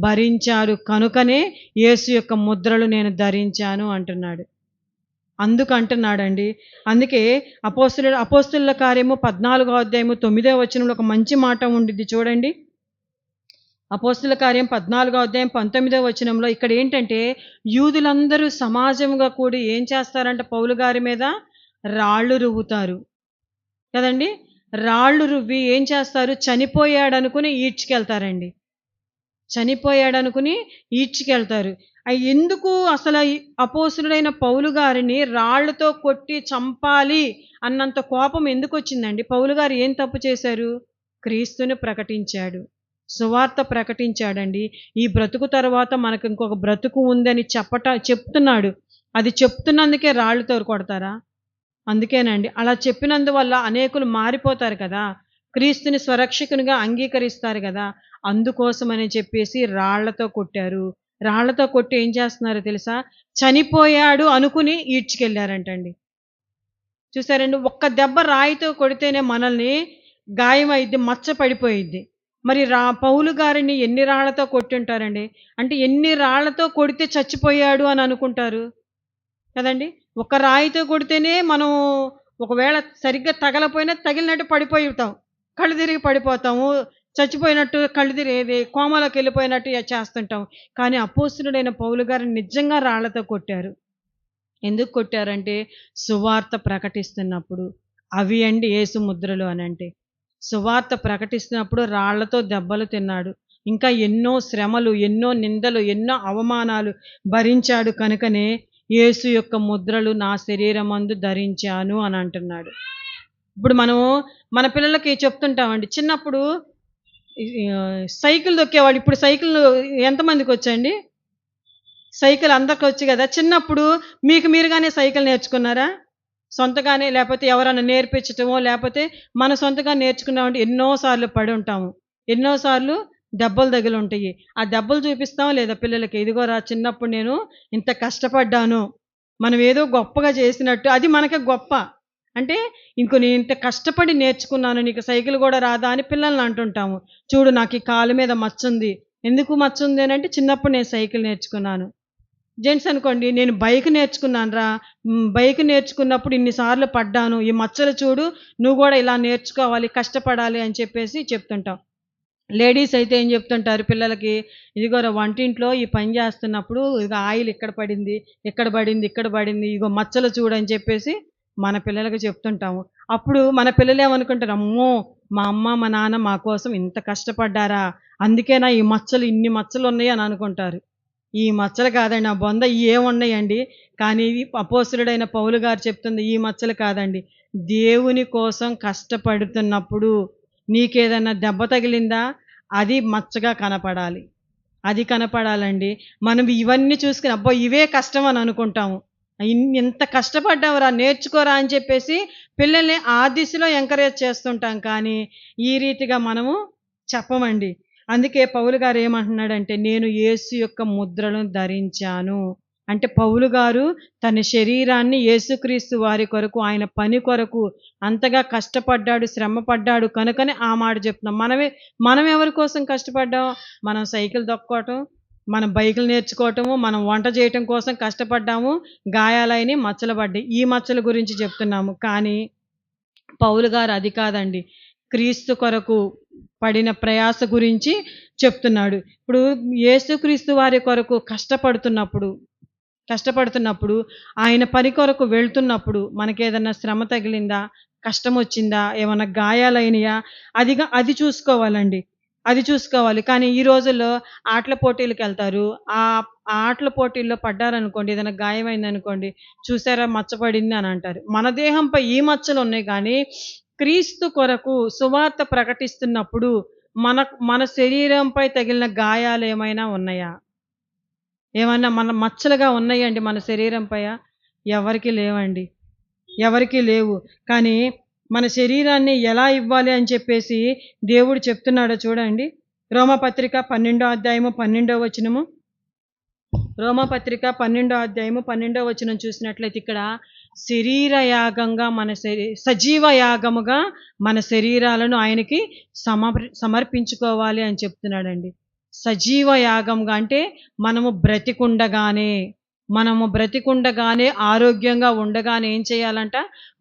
Speaker 1: భరించారు కనుకనే యేసు యొక్క ముద్రలు నేను ధరించాను అంటున్నాడు. అందుకు అంటున్నాడండి. అందుకే అపోస్తలుల కార్యము 14వ అధ్యాయము 9వ వచనంలో ఒక మంచి మాట ఉండిద్ది చూడండి. అపోస్తలుల కార్యం 14వ అధ్యాయం 19వ వచనంలో ఇక్కడ ఏంటంటే, యూదులందరూ సమాజముగా కూడి ఏం చేస్తారంటే పౌలు గారి మీద రాళ్ళు రువ్వుతారు కదండి. రాళ్ళు రువ్వి ఏం చేస్తారు? చనిపోయాడనుకుని ఈడ్చుకెళ్తారండి. చనిపోయాడనుకుని ఈడ్చుకెళ్తారు. ఎందుకు అసలు ఈ అపోస్తలుడైన పౌలు గారిని రాళ్ళతో కొట్టి చంపాలి అన్నంత కోపం ఎందుకొచ్చిందండి? పౌలు గారు ఏం తప్పు చేశారు? క్రీస్తుని ప్రకటించాడు. సువార్త ప్రకటించాడండి. ఈ బ్రతుకు తర్వాత మనకు ఇంకొక బ్రతుకు ఉందని చెప్తున్నాడు. అది చెప్తున్నందుకే రాళ్ళతో కొడతారా? అందుకేనండి. అలా చెప్పినందువల్ల అనేకులు మారిపోతారు కదా! క్రీస్తుని స్వరక్షకునిగా అంగీకరిస్తారు గదా! అందుకోసమని చెప్పేసి రాళ్లతో కొట్టారు. రాళ్లతో కొట్టి ఏం చేస్తున్నారో తెలుసా? చనిపోయాడు అనుకుని ఈడ్చుకెళ్లారంటండి. చూసారండి? ఒక్క దెబ్బ రాయితో కొడితేనే మనల్ని గాయమైద్ది, మచ్చ పడిపోయిద్ది. మరి పౌలు గారిని ఎన్ని రాళ్లతో కొట్టుంటారండి? అంటే ఎన్ని రాళ్లతో కొడితే చచ్చిపోయాడు అని అనుకుంటారు కదండి. ఒక రాయితో కొడితేనే మనం ఒకవేళ సరిగ్గా తగలపోయినా తగిలినట్టు పడిపోతాం, కళ్ళు తిరిగి పడిపోతాము, చచ్చిపోయినట్టు కళ్ళు తిరిగి కోమలోకి వెళ్ళిపోయినట్టు చేస్తుంటాం. కానీ అపోస్తలుడైన పౌలు గారిని నిజంగా రాళ్లతో కొట్టారు. ఎందుకు కొట్టారంటే సువార్త ప్రకటిస్తున్నప్పుడు. అవి అండి యేసు ముద్రలు అనంటే. సువార్త ప్రకటిస్తున్నప్పుడు రాళ్లతో దెబ్బలు తిన్నాడు. ఇంకా ఎన్నో శ్రమలు, ఎన్నో నిందలు, ఎన్నో అవమానాలు భరించాడు కనుకనే యేసు యొక్క ముద్రలు నా శరీరమందు ధరించాను అని అంటున్నాడు. ఇప్పుడు మనం మన పిల్లలకి చెప్తుంటామండి. చిన్నప్పుడు సైకిల్ దొక్కేవాడు. ఇప్పుడు సైకిల్ ఎంతమందికి వచ్చండి? సైకిల్ అందరికి వచ్చు కదా. చిన్నప్పుడు మీకు మీరుగానే సైకిల్ నేర్చుకున్నారా? సొంతగానే, లేకపోతే ఎవరైనా నేర్పించటమో, లేకపోతే మన సొంతగా నేర్చుకున్నామంటే ఎన్నోసార్లు పడి ఉంటాము. ఎన్నోసార్లు దెబ్బలు తగిలి ఉంటాయి. ఆ దెబ్బలు చూపిస్తాం లేదా పిల్లలకి? ఇదిగోరా చిన్నప్పుడు నేను ఇంత కష్టపడ్డాను. మనం ఏదో గొప్పగా చేసినట్టు అది మనకి గొప్ప. అంటే నేను ఇంత కష్టపడి నేర్చుకున్నాను, నీకు సైకిల్ కూడా రాదా అని పిల్లల్ని అంటుంటాము. చూడు నాకు ఈ కాలు మీద మచ్చుంది. ఎందుకు మచ్చుంది అని అంటే చిన్నప్పుడు నేను సైకిల్ నేర్చుకున్నాను. జెంట్స్ అనుకోండి, నేను బైక్ నేర్చుకున్నానురా, బైక్ నేర్చుకున్నప్పుడు ఇన్నిసార్లు పడ్డాను, ఈ మచ్చలు చూడు, నువ్వు కూడా ఇలా నేర్చుకోవాలి, కష్టపడాలి అని చెప్పేసి చెప్తుంటాం. లేడీస్ అయితే ఏం చెప్తుంటారు పిల్లలకి? ఇదిగోరా వంటింట్లో ఈ పని చేస్తున్నప్పుడు ఇదిగో ఆయిల్ ఇక్కడ పడింది, ఇక్కడ పడింది, ఇక్కడ పడింది, ఇగో మచ్చలు చూడని చెప్పేసి మన పిల్లలకు చెప్తుంటాము. అప్పుడు మన పిల్లలు ఏమనుకుంటారు? అమ్మో, మా అమ్మ మా నాన్న మా కోసం ఇంత కష్టపడ్డారా, అందుకేనా ఈ మచ్చలు, ఇన్ని మచ్చలు ఉన్నాయి అని అనుకుంటారు. ఈ మచ్చలు కాదండి, ఆ బొంద ఏమున్నాయండి. కానీ అపోస్తలుడైన పౌలు గారు చెప్తుంది ఈ మచ్చలు కాదండి, దేవుని కోసం కష్టపడుతున్నప్పుడు నీకేదన్నా దెబ్బ తగిలిందా? అది మచ్చగా కనపడాలి. అది కనపడాలండి. మనం ఇవన్నీ చూసుకొని అబ్బో! ఇవే కష్టం అని అనుకుంటాము. ఇంత కష్టపడ్డావురా నేర్చుకోరా అని చెప్పేసి పిల్లల్ని ఆ దిశలో ఎంకరేజ్ చేస్తుంటాం కానీ, ఈ రీతిగా మనము చెప్పమండి. అందుకే పౌలు గారు ఏమంటున్నాడంటే, నేను యేసు యొక్క ముద్రలను ధరించాను. అంటే పౌలు గారు తన శరీరాన్ని యేసుక్రీస్తు వారి కొరకు, ఆయన పని కొరకు అంతగా కష్టపడ్డాడు, శ్రమపడ్డాడు కనుకనే ఆ మాట చెప్తున్నాం. మనం ఎవరి కోసం కష్టపడ్డాం? మనం సైకిల్ తొక్కోవటం, మనం బైకులు నేర్చుకోవటము, మనం వంట చేయటం కోసం కష్టపడ్డాము. గాయాలైనయి, మచ్చలు పడ్డాయి. ఈ మచ్చల గురించి చెప్తున్నాము. కానీ పౌలు గారు అది కాదండి. క్రీస్తు కొరకు పడిన ప్రయాస గురించి చెప్తున్నాడు. ఇప్పుడు యేసుక్రీస్తు వారి కొరకు కష్టపడుతున్నప్పుడు ఆయన పని కొరకు వెళ్తున్నప్పుడు మనకేదన్నా శ్రమ తగిలిందా? కష్టమొచ్చిందా? ఏమన్నా గాయాలైనయా? అది చూసుకోవాలండి. అది చూసుకోవాలి. కానీ ఈ రోజుల్లో ఆటల పోటీలకెళ్తారు. ఆ ఆటల పోటీల్లో పడ్డారనుకోండి, ఏదైనా గాయమైందనుకోండి, చూసారా మచ్చ పడింది అని అంటారు. మన దేహంపై ఈ మచ్చలున్నాయి గానీ, క్రీస్తు కొరకు సువార్త ప్రకటిస్తున్నప్పుడు మన శరీరంపై తగిలిన గాయాలేమైనా ఉన్నాయా? ఏమన్నా మన మచ్చలుగా ఉన్నాయండి మన శరీరంపై? ఎవరికీ లేవండి. ఎవరికీ లేవు. కానీ మన శరీరాన్ని ఎలా ఇవ్వాలి అని చెప్పేసి దేవుడు చెప్తున్నాడో చూడండి. రోమపత్రిక 12వ అధ్యాయము 12వ వచనము. రోమపత్రిక 12వ అధ్యాయము 12వ వచనం చూసినట్లయితే ఇక్కడ శరీర యాగంగా సజీవ యాగముగా మన శరీరాలను ఆయనకి సమర్పించుకోవాలి అని చెప్తున్నాడండి. సజీవ యాగంగా అంటే మనము బ్రతికుండగానే ఆరోగ్యంగా ఉండగానే ఏం చేయాలంట?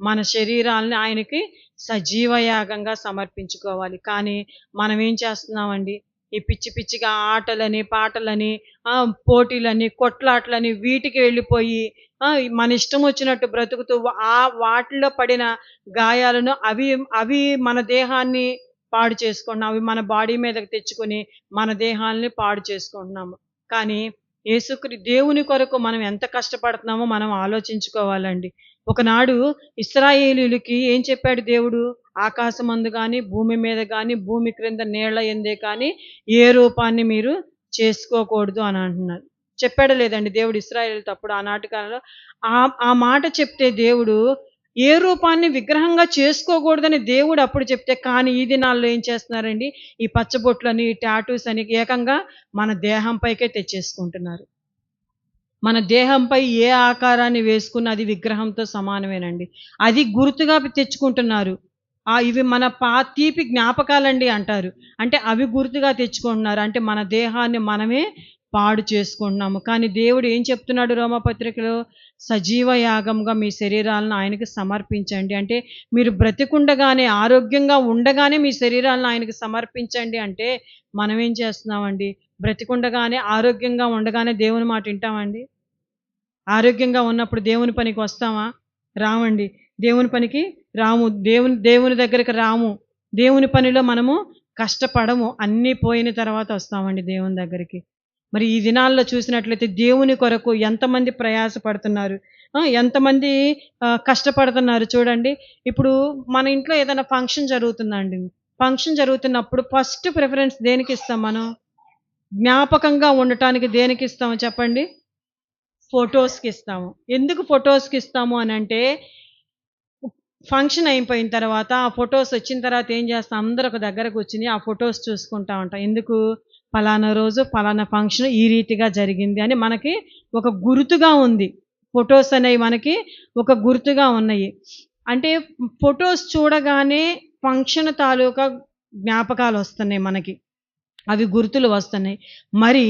Speaker 1: మన శరీరాలని ఆయనకి సజీవ యాగంగా సమర్పించుకోవాలి. కానీ మనం ఏం చేస్తున్నామండి? ఈ పిచ్చి పిచ్చిగా ఆటలని, పాటలని, పోటీలని, కొట్లాటలని వీటికి వెళ్ళిపోయి మన ఇష్టం వచ్చినట్టు బ్రతుకుతూ వాటిలో పడిన గాయాలను అవి మన దేహాన్ని పాడు చేసుకుంటున్నాం. అవి మన బాడీ మీదకి తెచ్చుకొని మన దేహాల్ని పాడు చేసుకుంటున్నాము. కానీ దేవుని కొరకు మనం ఎంత కష్టపడుతున్నామో మనం ఆలోచించుకోవాలండి. ఒకనాడు ఇశ్రాయేలీయులకి ఏం చెప్పాడు దేవుడు? ఆకాశమందు గాని, భూమి మీద గాని, భూమి క్రింద నీళ్ల యందే కానీ ఏ రూపాన్ని మీరు చేసుకోకూడదు అని అంటున్నాడు. చెప్పాడా లేదండి దేవుడు ఇశ్రాయేలీయులతో అప్పుడు ఆనాటి కాలంలో? ఆ మాట చెప్తే దేవుడు ఏ రూపాన్ని విగ్రహంగా చేసుకోకూడదని దేవుడు అప్పుడు చెప్తే, కానీ ఈ దినాల్లో ఏం చేస్తున్నారండి? ఈ పచ్చబొట్లని, టాటూస్ అని ఏకంగా మన దేహంపైకే తెచ్చేసుకుంటున్నారు. మన దేహంపై ఏ ఆకారాన్ని వేసుకున్న అది విగ్రహంతో సమానమేనండి. అది గుర్తుగా తెచ్చుకుంటున్నారు. ఇవి మన తీపి జ్ఞాపకాలండి అంటారు. అంటే అవి గుర్తుగా తెచ్చుకుంటున్నారు. అంటే మన దేహాన్ని మనమే పాడు చేసుకుంటున్నాము. కానీ దేవుడు ఏం చెప్తున్నాడు రోమపత్రికలో? సజీవ యాగంగా మీ శరీరాలను ఆయనకి సమర్పించండి. అంటే మీరు బ్రతికుండగానే, ఆరోగ్యంగా ఉండగానే మీ శరీరాలను ఆయనకి సమర్పించండి అంటే మనం ఏం చేస్తున్నామండి? బ్రతికుండగానే, ఆరోగ్యంగా ఉండగానే దేవుని మాట వింటామండి? ఆరోగ్యంగా ఉన్నప్పుడు దేవుని పనికి వస్తామా? రామండి. దేవుని పనికి రాము. దేవుని దగ్గరికి రాము. దేవుని పనిలో మనము కష్టపడము. అన్నీ పోయిన తర్వాత వస్తామండి దేవుని దగ్గరికి. మరి ఈ దినాల్లో చూసినట్లయితే దేవుని కొరకు ఎంతమంది ప్రయాస పడుతున్నారు, ఎంతమంది కష్టపడుతున్నారు చూడండి. ఇప్పుడు మన ఇంట్లో ఏదైనా ఫంక్షన్ జరుగుతుందండి. ఫంక్షన్ జరుగుతున్నప్పుడు ఫస్ట్ ప్రిఫరెన్స్ దేనికి ఇస్తాం మనం? జ్ఞాపకంగా ఉండటానికి దేనికి ఇస్తాము చెప్పండి? ఫొటోస్‌కి ఇస్తాము. ఎందుకు ఫొటోస్‌కి ఇస్తాము అనంటే, ఫంక్షన్ అయిపోయిన తర్వాత ఆ ఫొటోస్ వచ్చిన తర్వాత ఏం చేస్తాం? అందరూ ఒక దగ్గర కూర్చొని ఆ ఫొటోస్ చూసుకుంటా ఉంటాం. ఎందుకు? పలానా రోజు పలానా ఫంక్షన్ ఈ రీతిగా జరిగింది అని మనకి ఒక గుర్తుగా ఉంది. ఫొటోస్ అనేవి మనకి ఒక గుర్తుగా ఉన్నాయి. అంటే ఫొటోస్ చూడగానే ఫంక్షన్ తాలూకా జ్ఞాపకాలు వస్తున్నాయి మనకి. అవి గుర్తులు వస్తున్నాయి. మరి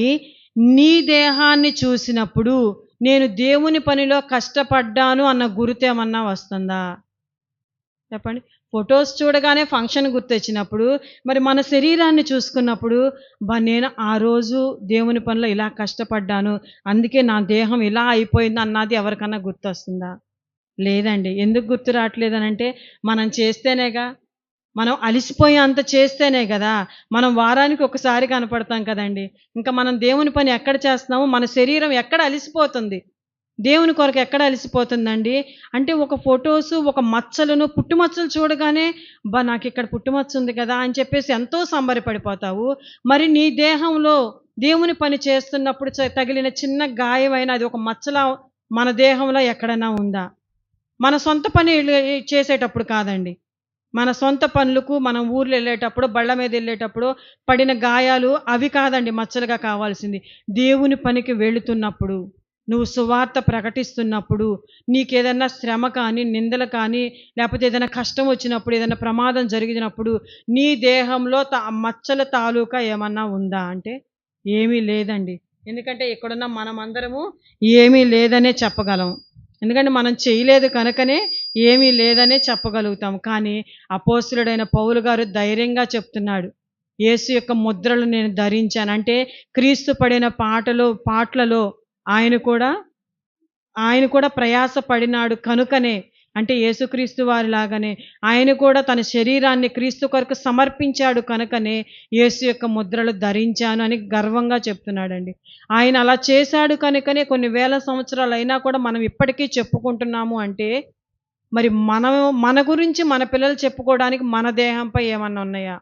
Speaker 1: నీ దేహాన్ని చూసినప్పుడు నేను దేవుని పనిలో కష్టపడ్డాను అన్న గుర్తేమన్నా వస్తుందా? చెప్పండి. ఫొటోస్ చూడగానే ఫంక్షన్ గుర్తొచ్చినప్పుడు, మరి మన శరీరాన్ని చూసుకున్నప్పుడు, నేను ఆ రోజు దేవుని పనిలో ఇలా కష్టపడ్డాను, అందుకే నా దేహం ఇలా అయిపోయింది అన్నది ఎవరికన్నా గుర్తొస్తుందా? లేదండి. ఎందుకు గుర్తు రావట్లేదనంటే, మనం చేస్తేనేగా. మనం అలిసిపోయి అంత చేస్తేనే కదా! మనం వారానికి ఒకసారి కనపడతాం కదండీ! ఇంకా మనం దేవుని పని ఎక్కడ చేస్తున్నామో, మన శరీరం ఎక్కడ అలిసిపోతుంది. దేవుని కొరకు ఎక్కడ అలసిపోతుందండి? అంటే ఒక ఫోటోసు, ఒక మచ్చలను, పుట్టుమచ్చలు చూడగానే అబ్బా! నాకిక్కడ పుట్టుమచ్చ ఉంది కదా! అని చెప్పేసి ఎంతో సంబరపడిపోతావు. మరి నీ దేహంలో దేవుని పని చేస్తున్నప్పుడు తగిలిన చిన్న గాయమైనా అది ఒక మచ్చలా మన దేహంలో ఎక్కడైనా ఉందా? మన సొంత పని చేసేటప్పుడు కాదండి. మన సొంత పనులకు మనం ఊర్లు వెళ్ళేటప్పుడు, బళ్ళ మీద వెళ్ళేటప్పుడు పడిన గాయాలు అవి కాదండి మచ్చలుగా కావాల్సింది. దేవుని పనికి వెళుతున్నప్పుడు, నువ్వు సువార్త ప్రకటిస్తున్నప్పుడు, నీకేదన్నా శ్రమ కానీ, నిందలు కానీ, లేకపోతే ఏదైనా కష్టం వచ్చినప్పుడు, ఏదైనా ప్రమాదం జరిగినప్పుడు, నీ దేహంలో మచ్చల తాలూకా ఏమన్నా ఉందా అంటే ఏమీ లేదండి. ఎందుకంటే ఇక్కడున్న మనమందరము ఏమీ లేదనే చెప్పగలం. ఎందుకంటే మనం చేయలేదు కనుకనే ఏమీ లేదనే చెప్పగలుగుతాం. కానీ అపోస్తలుడైన పౌలు గారు ధైర్యంగా చెప్తున్నాడు. యేసు యొక్క ముద్రలు నేను ధరించాను. అంటే క్రీస్తు పడిన పాట్లలో ఆయన కూడా ఆయన కూడా ప్రయాస పడినాడు కనుకనే, అంటే యేసుక్రీస్తు వారిలాగానే ఆయన కూడా తన శరీరాన్ని క్రీస్తు కొరకు సమర్పించాడు కనుకనే యేసు యొక్క ముద్రలు ధరించాను అని గర్వంగా చెప్తున్నాడండి. ఆయన అలా చేశాడు కనుకనే కొన్ని వేల సంవత్సరాలైనా కూడా మనం ఇప్పటికీ చెప్పుకుంటున్నాము అంటే, మరి మన గురించి మన పిల్లలు చెప్పుకోవడానికి మన దేహంపై ఏమన్నా ఉన్నాయా?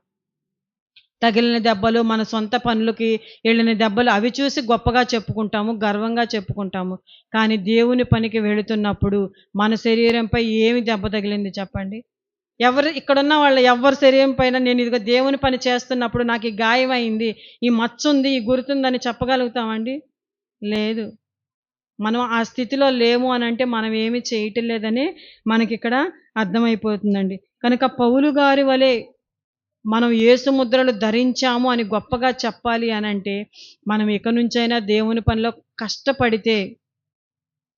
Speaker 1: తగిలిన దెబ్బలు, మన సొంత పనులకి ఎళ్ళిన దెబ్బలు అవి చూసి గొప్పగా చెప్పుకుంటాము, గర్వంగా చెప్పుకుంటాము. కానీ దేవుని పనికి వెళుతున్నప్పుడు మన శరీరంపై ఏమి దెబ్బ తగిలింది చెప్పండి? ఇక్కడున్న వాళ్ళ ఎవ్వరి శరీరం పైన నేను ఇదిగో దేవుని పని చేస్తున్నప్పుడు నాకు ఈ గాయమైంది, ఈ మచ్చుంది, ఈ గుర్తుందని చెప్పగలుగుతామండి? లేదు. మనం ఆ స్థితిలో లేము అనంటే మనం ఏమి చేయటం లేదని మనకిక్కడ అర్థమైపోతుందండి. కనుక పౌలు గారి వలె మనం యేసు ముద్రలు ధరించాము అని గొప్పగా చెప్పాలి అనంటే, మనం ఇక నుంచైనా దేవుని పనిలో కష్టపడితే,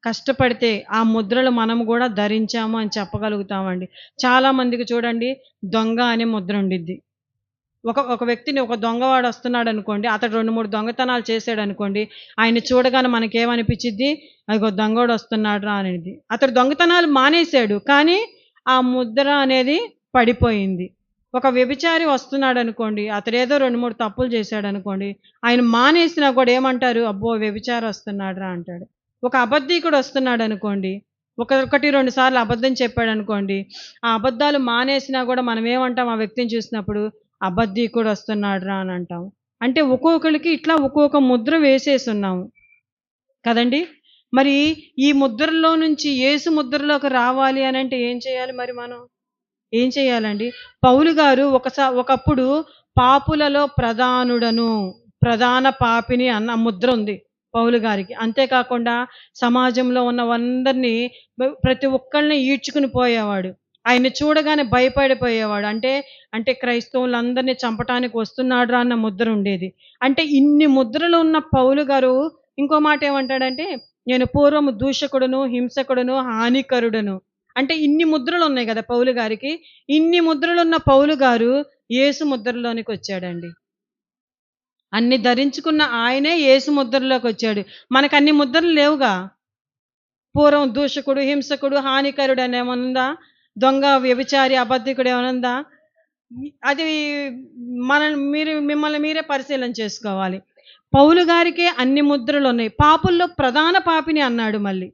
Speaker 1: కష్టపడితే ఆ ముద్రలు మనం గూడా ధరించాము అని చెప్పగలుగుతామండి. చాలామందికి చూడండి దొంగ అనే ముద్ర ఉండిద్ది. ఒక వ్యక్తిని ఒక దొంగవాడు వస్తున్నాడనుకోండి, అతడు 2, 3 దొంగతనాలు చేశాడనుకోండి, ఆయన్ని చూడగానే మనకేమనిపిచ్చిద్ది? అదిగో దొంగోడు వస్తున్నాడురా అనేది. అతడు దొంగతనాలు మానేశాడు. కానీ ఆ ముద్ర అనేది పడిపోయింది. ఒక వ్యభిచారి వస్తున్నాడనుకోండి, అతడేదో 2, 3 తప్పులు చేశాడనుకోండి, ఆయన మానేసినా కూడా ఏమంటారు? అబ్బో! వ్యభిచారి వస్తున్నాడురా అంటాడు. ఒక అబద్ధీకుడు వస్తున్నాడనుకోండి, ఒకటి 2 సార్లు అబద్ధం చెప్పాడనుకోండి, ఆ అబద్ధాలు మానేసినా కూడా మనం ఏమంటాం ఆ వ్యక్తిని చూసినప్పుడు? అబద్ధీకుడు వస్తున్నాడురా అని అంటాం. అంటే ఒక్కొక్కళ్ళకి ఇట్లా ఒక్కొక్క ముద్ర వేసేసున్నాము కదండీ! మరి ఈ ముద్రలో నుంచి యేసు ముద్రలోకి రావాలి అనంటే ఏం చేయాలి మరి మనం? ఏం చేయాలండి? పౌలు గారు ఒకప్పుడు పాపులలో ప్రధానుడను, ప్రధాన పాపిని అన్న ముద్ర ఉంది పౌలు గారికి. అంతేకాకుండా సమాజంలో ఉన్నవందరినీ ప్రతి ఒక్కళ్ళని ఈడ్చుకుని పోయేవాడు. ఆయన్ని చూడగానే భయపడిపోయేవాడు. అంటే క్రైస్తవులందరినీ చంపటానికి వస్తున్నాడురా అన్న ముద్ర ఉండేది. అంటే ఇన్ని ముద్రలు ఉన్న పౌలు గారు ఇంకో మాట ఏమంటాడంటే, నేను పూర్వము దూషకుడును, హింసకుడును, హానికరుడను. అంటే ఇన్ని ముద్రలున్నాయి గదా పౌలు గారికి. ఇన్ని ముద్రలున్న పౌలు గారు యేసు ముద్రలోనికి వచ్చాడండి. అన్ని ధరించుకున్న ఆయనే యేసు ముద్రలోకొచ్చాడు. మనకన్ని ముద్రలు లేవుగా. పూర్వం దూషకుడు, హింసకుడు, హానికరుడు అని ఏమన్నుందా? దొంగ, వ్యభిచారి, అబద్ధికుడు ఏమన్నుందా? అది మిమ్మల్ని మీరే పరిశీలన చేసుకోవాలి. పౌలు గారికే అన్ని ముద్రలున్నాయి. పాపుల్లో ప్రధాన పాపిని అన్నాడు మళ్ళీ.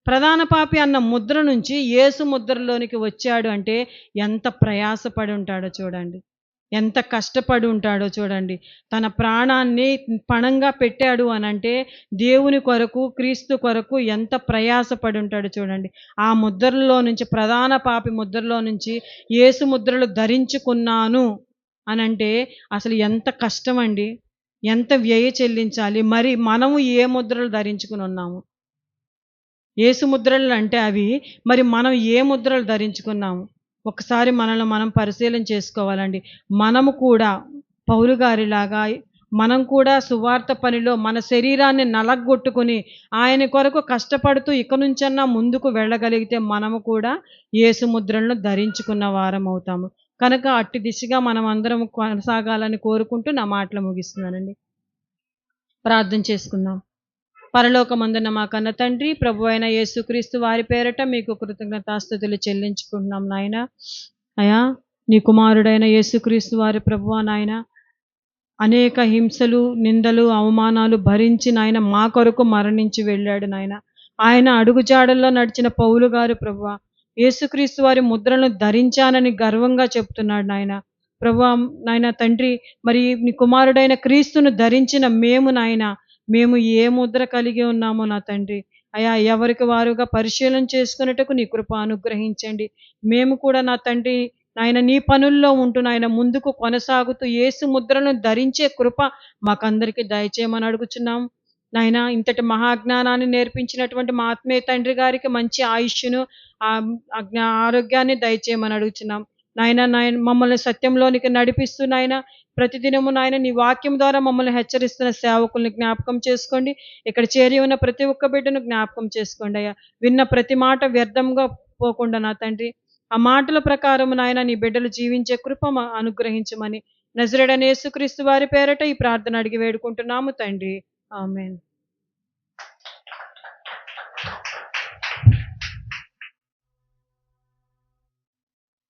Speaker 1: ప్రధాన పాపి అన్న ముద్ర నుంచి యేసు ముద్రలోనికి వచ్చాడు అంటే ఎంత ప్రయాసపడి ఉంటాడో చూడండి. ఎంత కష్టపడి ఉంటాడో చూడండి. తన ప్రాణాన్ని పణంగా పెట్టాడు అనంటే దేవుని కొరకు, క్రీస్తు కొరకు ఎంత ప్రయాసపడి ఉంటాడో చూడండి. ఆ ముద్రలో నుంచి ప్రధాన పాపి ముద్రలో నుంచి యేసు ముద్రలు ధరించుకున్నాను అనంటే అసలు ఎంత కష్టమండి. ఎంత వ్యయ చెల్లించాలి. మరి మనము ఏ ముద్రలు ధరించుకుని ఉన్నాము? యేసు ముద్రలు అంటే అవి. మరి మనం ఏ ముద్రలు ధరించుకున్నాము? ఒకసారి మనల్ని మనం పరిశీలన చేసుకోవాలండి. మనము కూడా పౌలు గారిలాగా మనం కూడా సువార్త పనిలో మన శరీరాన్ని నలగ్గొట్టుకొని ఆయన కొరకు కష్టపడుతూ ఇక నుంచన్నా ముందుకు వెళ్ళగలిగితే మనము కూడా యేసు ముద్రలను ధరించుకున్న వారం అవుతాము. కనుక అట్టి దిశగా మనం అందరం కొనసాగాలని కోరుకుంటూ నా మాటలు ముగిస్తున్నానండి. ప్రార్థన చేసుకుందాం. పరలోకమందున్న మా కన్న తండ్రి, ప్రభువైన యేసుక్రీస్తు వారి పేరట మీకు కృతజ్ఞతాస్తుతులు చెల్లించుకుంటున్నాం నాయన. అయ్యా, నీ కుమారుడైన యేసుక్రీస్తు వారి ప్రభువా నాయన, అనేక హింసలు, నిందలు, అవమానాలు భరించి నాయన మా కొరకు మరణించి వెళ్ళాడు నాయన. ఆయన అడుగుజాడల్లో నడిచిన పౌలు గారు ప్రభువా, యేసుక్రీస్తు వారి ముద్రలను ధరించానని గర్వంగా చెప్తున్నాడు నాయన. ప్రభువా నాయన తండ్రి, మరి నీ కుమారుడైన క్రీస్తును ధరించిన మేము నాయన, మేము ఏ ముద్ర కలిగి ఉన్నామో నా తండ్రి, అయా ఎవరికి వారుగా పరిశీలన చేసుకున్నట్టుకు నీ కృప అనుగ్రహించండి. మేము కూడా నా తండ్రి నాయన నీ పనుల్లో ఉంటూ నాయన ముందుకు కొనసాగుతూ యేసు ముద్రను ధరించే కృప మాకందరికీ దయచేయమని అడుగుచున్నాం. నాయన ఇంతటి మహాజ్ఞానాన్ని నేర్పించినటువంటి మా ఆత్మీయ తండ్రి గారికి మంచి ఆయుష్ను, ఆరోగ్యాన్ని దయచేయమని అడుగుచున్నాం. నాయన మమ్మల్ని సత్యంలోనికి నడిపిస్తూ నాయన ప్రతిదినము నాయన నీ వాక్యం ద్వారా మమ్మల్ని హెచ్చరిస్తున్న సేవకుల్ని జ్ఞాపకం చేసుకోండి. ఇక్కడ చేరి ఉన్న ప్రతి ఒక్క బిడ్డను జ్ఞాపకం చేసుకోండి అయ్యా. విన్న ప్రతి మాట వ్యర్థంగా పోకుండా నా తండ్రి, ఆ మాటల ప్రకారం నాయన నీ బిడ్డలు జీవించే కృప అనుగ్రహించమని నజరేయుడైన యేసుక్రీస్తు వారి పేరట ఈ ప్రార్థన అడిగి వేడుకుంటున్నాము తండ్రి. ఆమేన్.